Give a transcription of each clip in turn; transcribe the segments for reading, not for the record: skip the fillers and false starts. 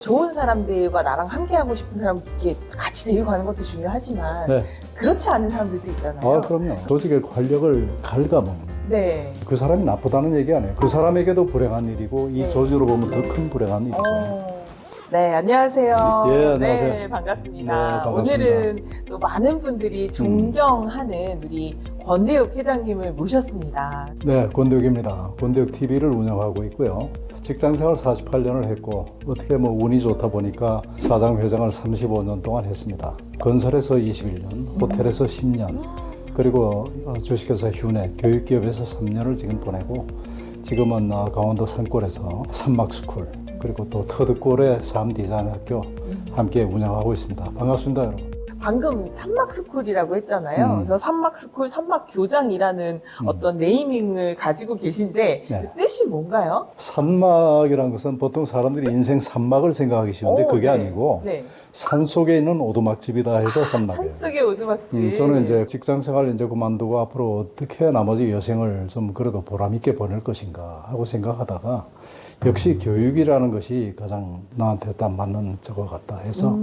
좋은 사람들과 나랑 함께하고 싶은 사람 이렇게 같이 데리고 가는 것도 중요하지만 네. 그렇지 않은 사람들도 있잖아요. 아, 그럼요. 조직의 권력을 갉아먹는. 네. 그 사람이 나쁘다는 얘기 아니에요. 그 사람에게도 불행한 일이고 이 네. 조직으로 보면 더 큰 불행한 일이죠. 네, 안녕하세요. 예, 안녕하세요. 네, 반갑습니다. 네, 반갑습니다. 오늘은 또 많은 분들이 존경하는 우리 권대욱 회장님을 모셨습니다. 네, 권대욱입니다. 권대욱 TV를 운영하고 있고요. 직장생활 48년을 했고 어떻게 뭐 운이 좋다 보니까 사장 회장을 35년 동안 했습니다. 건설에서 21년, 호텔에서 10년, 그리고 주식회사 휴내, 교육기업에서 3년을 지금 보내고 지금은 강원도 산골에서 산막스쿨, 그리고 또 터득골의 삶디자인학교 함께 운영하고 있습니다. 반갑습니다, 여러분. 방금 산막스쿨이라고 했잖아요. 그래서 산막스쿨, 산막교장이라는 어떤 네이밍을 가지고 계신데 네. 그 뜻이 뭔가요? 산막이라는 것은 보통 사람들이 인생 산막을 생각하기 쉬운데 그게 네. 아니고 네. 산 속에 있는 오두막집이다 해서 산막이에요. 산속의 오두막집. 저는 이제 직장 생활을 이제 그만두고 앞으로 어떻게 나머지 여생을 좀 그래도 보람있게 보낼 것인가 하고 생각하다가 역시 교육이라는 것이 가장 나한테 딱 맞는 저거 같다 해서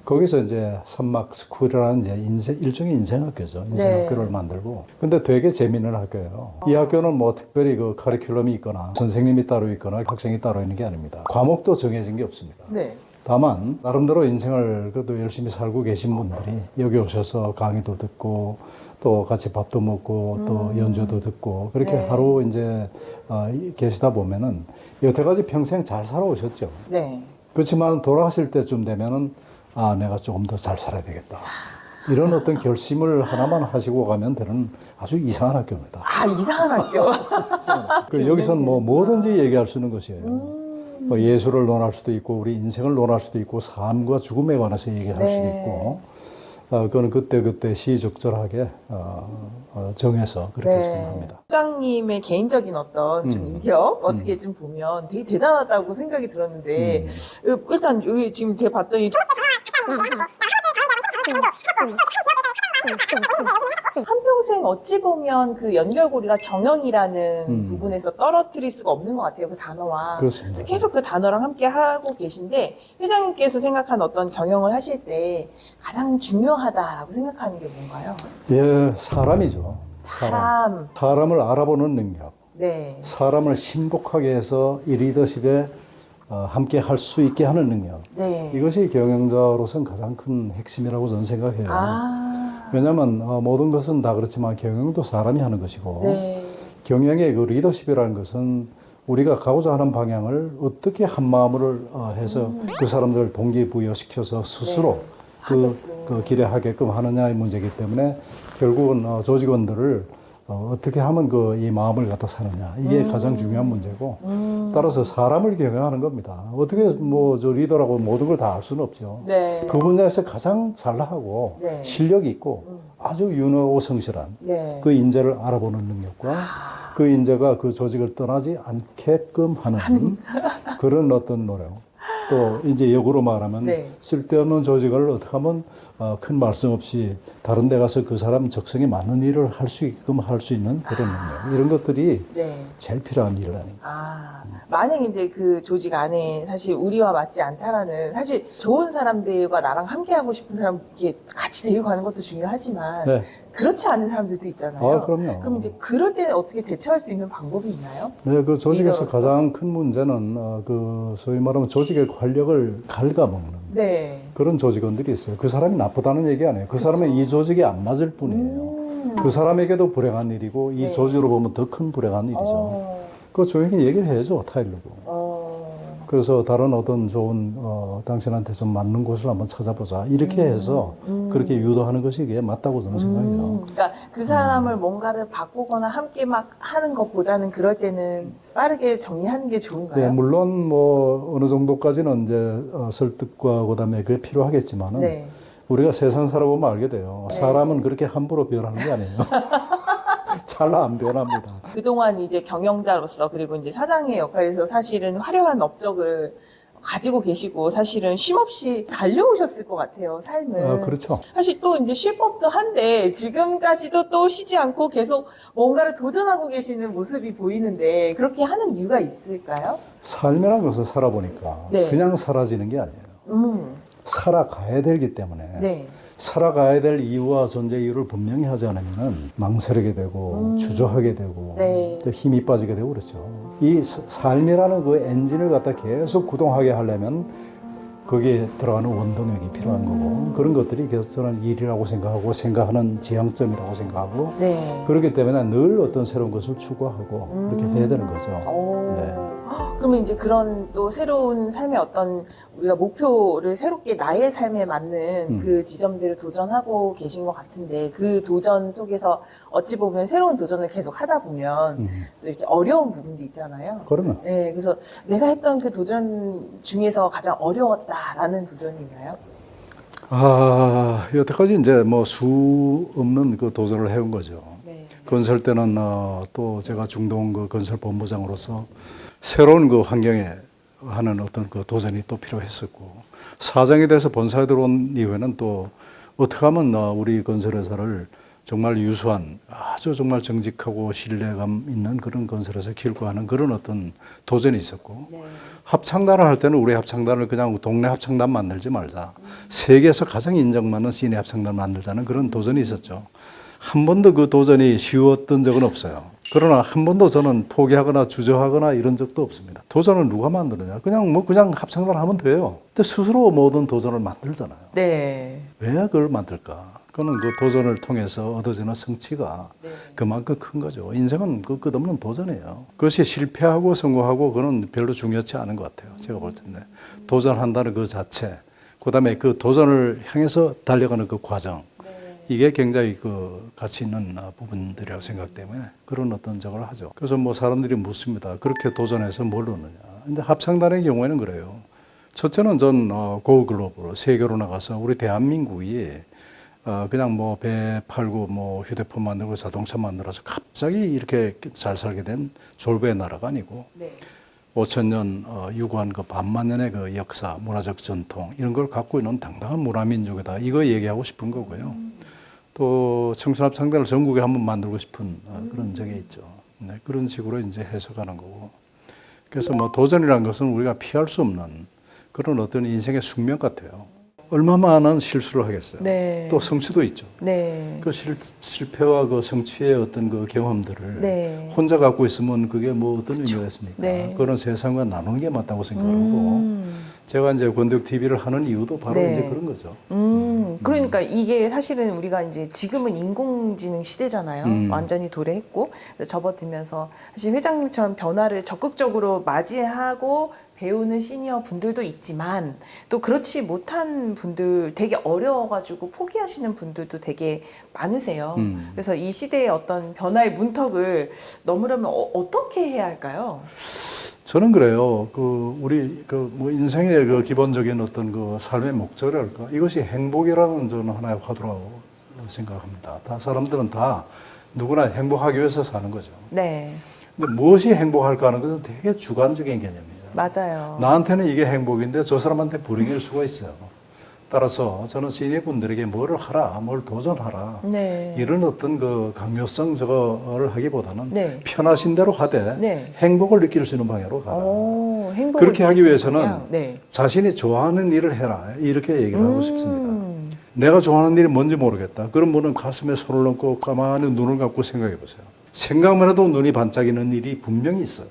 거기서 이제 산막 스쿨이라는 이제 일종의 인생학교죠. 인생학교를 네. 만들고. 근데 되게 재미있는 학교예요. 이 학교는 뭐 특별히 그 커리큘럼이 있거나 선생님이 따로 있거나 학생이 따로 있는 게 아닙니다. 과목도 정해진 게 없습니다. 네. 다만 나름대로 인생을 그래도 열심히 살고 계신 분들이 여기 오셔서 강의도 듣고 또 같이 밥도 먹고 또 연주도 듣고 그렇게 네. 하루 이제 계시다 보면은 여태까지 평생 잘 살아오셨죠. 네. 그렇지만 돌아가실 때쯤 되면은 내가 조금 더 잘 살아야 되겠다. 이런 어떤 결심을 하나만 하시고 가면 되는 아주 이상한 학교입니다. 이상한 학교. 여기서는 뭐 뭐든지 얘기할 수 있는 것이에요. 뭐 예술을 논할 수도 있고 우리 인생을 논할 수도 있고 삶과 죽음에 관해서 얘기할 네. 수도 있고 그거는 그때 시적절하게 정해서 그렇게 진행합니다. 회장님의 개인적인 어떤 좀 이력 어떻게 좀 보면 되게 대단하다고 생각이 들었는데 일단 여기 지금 제가 봤더니 한평생 어찌 보면 그 연결고리가 경영이라는 부분에서 떨어뜨릴 수가 없는 것 같아요. 그 단어와. 그렇습니다. 그래서 계속 그 단어랑 함께 하고 계신데 회장님께서 생각한 어떤 경영을 하실 때 가장 중요하다라고 생각하는 게 뭔가요? 예, 사람이죠. 사람을 알아보는 능력, 네. 사람을 신복하게 해서 이 리더십에 함께 할 수 있게 하는 능력. 네. 이것이 경영자로서는 가장 큰 핵심이라고 저는 생각해요. 아. 왜냐하면 모든 것은 다 그렇지만 경영도 사람이 하는 것이고 네. 경영의 그 리더십이라는 것은 우리가 가고자 하는 방향을 어떻게 한 마음을 해서 그 사람들을 동기부여시켜서 스스로 그 길에 하게끔 하느냐의 문제이기 때문에 결국은 조직원들을 어떻게 하면 이 마음을 갖다 사느냐 이게 가장 중요한 문제고 따라서 사람을 경영하는 겁니다. 어떻게 뭐 저 리더라고 모든 걸 다 알 수는 없죠. 네. 그 분야에서 가장 잘나가고 네. 실력이 있고 아주 윤허성실한 네. 그 인재를 알아보는 능력과 그 인재가 그 조직을 떠나지 않게끔 하는 그런 어떤 노력. 또 이제 역으로 말하면 네. 쓸데없는 조직을 어떻게 하면 큰 말씀 없이 다른 데 가서 그 사람 적성에 맞는 일을 할 수 있게끔 할 수 있는 그런 능력. 이런 것들이 네. 제일 필요한 일 아닙니까? 만약 이제 그 조직 안에 사실 우리와 맞지 않다라는 사실 좋은 사람들과 나랑 함께하고 싶은 사람 이렇게 같이 데리고 가는 것도 중요하지만 네. 그렇지 않은 사람들도 있잖아요. 그럼요. 그럼 이제 그럴 때는 어떻게 대처할 수 있는 방법이 있나요? 네, 그 조직에서 리더로서? 가장 큰 문제는 그 소위 말하면 조직의 권력을 갉아먹는 네. 그런 조직원들이 있어요. 그 사람이 나쁘다는 얘기 아니에요. 그 사람은 이 조직에 안 맞을 뿐이에요. 그 사람에게도 불행한 일이고 이 네. 조직으로 보면 더 큰 불행한 일이죠. 그거 조용히 얘기를 해야죠, 타일르고. 그래서 다른 어떤 좋은 당신한테 좀 맞는 곳을 한번 찾아보자 이렇게 해서 그렇게 유도하는 것이 이게 맞다고 저는 생각해요. 그러니까 그 사람을 뭔가를 바꾸거나 함께 막 하는 것보다는 그럴 때는 빠르게 정리하는 게 좋은가요? 네, 물론 뭐 어느 정도까지는 이제 설득과 그다음에 그게 필요하겠지만은 네. 우리가 세상 살아보면 알게 돼요. 네. 사람은 그렇게 함부로 변하는 게 아니에요. 잘 안 변합니다. 그동안 이제 경영자로서 그리고 이제 사장의 역할에서 사실은 화려한 업적을 가지고 계시고 사실은 쉼없이 달려오셨을 것 같아요, 삶을. 그렇죠. 사실 또 이제 쉴 법도 한데 지금까지도 또 쉬지 않고 계속 뭔가를 도전하고 계시는 모습이 보이는데 그렇게 하는 이유가 있을까요? 삶이라는 것을 살아보니까 네. 그냥 사라지는 게 아니에요. 살아가야 되기 때문에 네. 살아가야 될 이유와 존재 이유를 분명히 하지 않으면 망설이게 되고 주저하게 되고 네. 또 힘이 빠지게 되고 그렇죠. 이 삶이라는 그 엔진을 갖다 계속 구동하게 하려면 거기에 들어가는 원동력이 필요한 거고 그런 것들이 계속 저는 일이라고 생각하고 생각하는 지향점이라고 생각하고 네. 그렇기 때문에 늘 어떤 새로운 것을 추구하고 그렇게 해야 되는 거죠. 오. 네. 그러면 이제 그런 또 새로운 삶의 어떤 우리가 목표를 새롭게 나의 삶에 맞는 그 지점들을 도전하고 계신 것 같은데 그 도전 속에서 어찌 보면 새로운 도전을 계속 하다 보면 또 이렇게 어려운 부분도 있잖아요. 그러면 네, 그래서 내가 했던 그 도전 중에서 가장 어려웠다라는 도전이 있나요? 여태까지 이제 뭐 수 없는 그 도전을 해온 거죠. 네. 건설 때는 또 제가 중동 그 건설 본부장으로서 새로운 그 환경에 하는 어떤 그 도전이 또 필요했었고 사장이 돼서 본사에 들어온 이후에는 또 어떻게 하면 우리 건설회사를 정말 유수한 아주 정말 정직하고 신뢰감 있는 그런 건설회사 키울까 하는 그런 어떤 도전이 있었고 네. 합창단을 할 때는 우리 합창단을 그냥 동네 합창단 만들지 말자. 세계에서 가장 인정받는 시내 합창단 만들자는 그런 도전이 있었죠. 한 번도 그 도전이 쉬웠던 적은 없어요. 그러나 한 번도 저는 포기하거나 주저하거나 이런 적도 없습니다. 도전은 누가 만드느냐? 그냥 합창단 하면 돼요. 근데 스스로 모든 도전을 만들잖아요. 네. 왜 그걸 만들까? 그거는 그 도전을 통해서 얻어지는 성취가 네. 그만큼 큰 거죠. 인생은 그 끝없는 도전이에요. 그것이 실패하고 성공하고 그건 별로 중요치 않은 것 같아요. 제가 볼 때는 도전한다는 그 자체, 그다음에 그 도전을 향해서 달려가는 그 과정, 이게 굉장히 그 가치 있는 부분들이라고 생각 때문에 그런 어떤 적을 하죠. 그래서 뭐 사람들이 묻습니다. 그렇게 도전해서 뭘 얻느냐. 근데 합창단의 경우에는 그래요. 첫째는 전 고글로벌 세계로 나가서 우리 대한민국이 그냥 뭐 배 팔고 뭐 휴대폰 만들고 자동차 만들어서 갑자기 이렇게 잘 살게 된 졸부의 나라가 아니고 네. 5,000년 유구한 그 반만 년의 그 역사, 문화적 전통 이런 걸 갖고 있는 당당한 문화민족이다. 이거 얘기하고 싶은 거고요. 또 청순합창단을 전국에 한번 만들고 싶은 그런 적이 있죠. 네, 그런 식으로 이제 해석하는 거고. 그래서 뭐 도전이라는 것은 우리가 피할 수 없는 그런 어떤 인생의 숙명 같아요. 얼마만한 실수를 하겠어요. 네. 또 성취도 있죠. 네. 그 실패와 그 성취의 어떤 그 경험들을 네. 혼자 갖고 있으면 그게 뭐 어떤 의미가 있습니까? 네. 그런 세상과 나누는 게 맞다고 생각하고 제가 이제 권대욱 TV를 하는 이유도 바로 네. 이제 그런 거죠. 그러니까 이게 사실은 우리가 이제 지금은 인공지능 시대잖아요. 완전히 도래했고 접어들면서 사실 회장님처럼 변화를 적극적으로 맞이하고 배우는 시니어 분들도 있지만 또 그렇지 못한 분들 되게 어려워가지고 포기하시는 분들도 되게 많으세요. 그래서 이 시대의 어떤 변화의 문턱을 넘으려면 어떻게 해야 할까요? 저는 그래요. 우리 뭐 인생의 그 기본적인 어떤 그 삶의 목적이랄까 이것이 행복이라는 저는 하나의 화두라고 생각합니다. 다 사람들은 다 누구나 행복하기 위해서 사는 거죠. 네, 근데 무엇이 행복할까 하는 것은 되게 주관적인 개념이에요. 맞아요. 나한테는 이게 행복인데 저 사람한테 불행일 수가 있어요. 따라서 저는 시니어분들에게 뭐를 하라, 뭘 도전하라 네. 이런 어떤 그 강요성 저거를 하기보다는 네. 편하신 대로 하되 네. 행복을 느낄 수 있는 방향으로 가라. 행복을 그렇게 하기 느끼시는 위해서는 방향. 네. 자신이 좋아하는 일을 해라 이렇게 얘기를 하고 싶습니다. 내가 좋아하는 일이 뭔지 모르겠다. 그런 분은 가슴에 손을 얹고 가만히 눈을 감고 생각해 보세요. 생각만 해도 눈이 반짝이는 일이 분명히 있어요.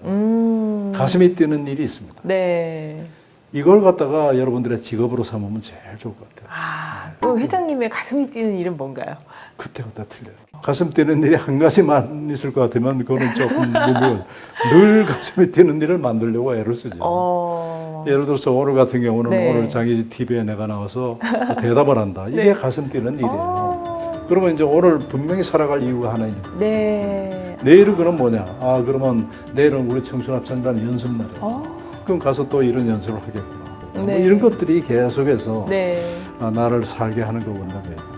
가슴이 뛰는 일이 있습니다. 네. 이걸 갖다가 여러분들의 직업으로 삼으면 제일 좋을 것 같아요. 또 회장님의 가슴이 뛰는 일은 뭔가요? 그때그때 틀려요. 가슴 뛰는 일이 한 가지만 있을 것 같으면 그거는 조금 무거워요. 늘 가슴이 뛰는 일을 만들려고 애를 쓰죠. 예를 들어서 오늘 같은 경우는 네. 오늘 장희지 TV에 내가 나와서 대답을 한다. 이게 네. 가슴 뛰는 일이에요. 그러면 이제 오늘 분명히 살아갈 이유가 하나 있는 거예요. 네. 내일은 그럼 뭐냐? 그러면 내일은 우리 청춘합창단 연습 날이에요. 그럼 가서 또 이런 연습을 하겠구나. 네. 뭐 이런 것들이 계속해서 네. 나를 살게 하는 거거든요.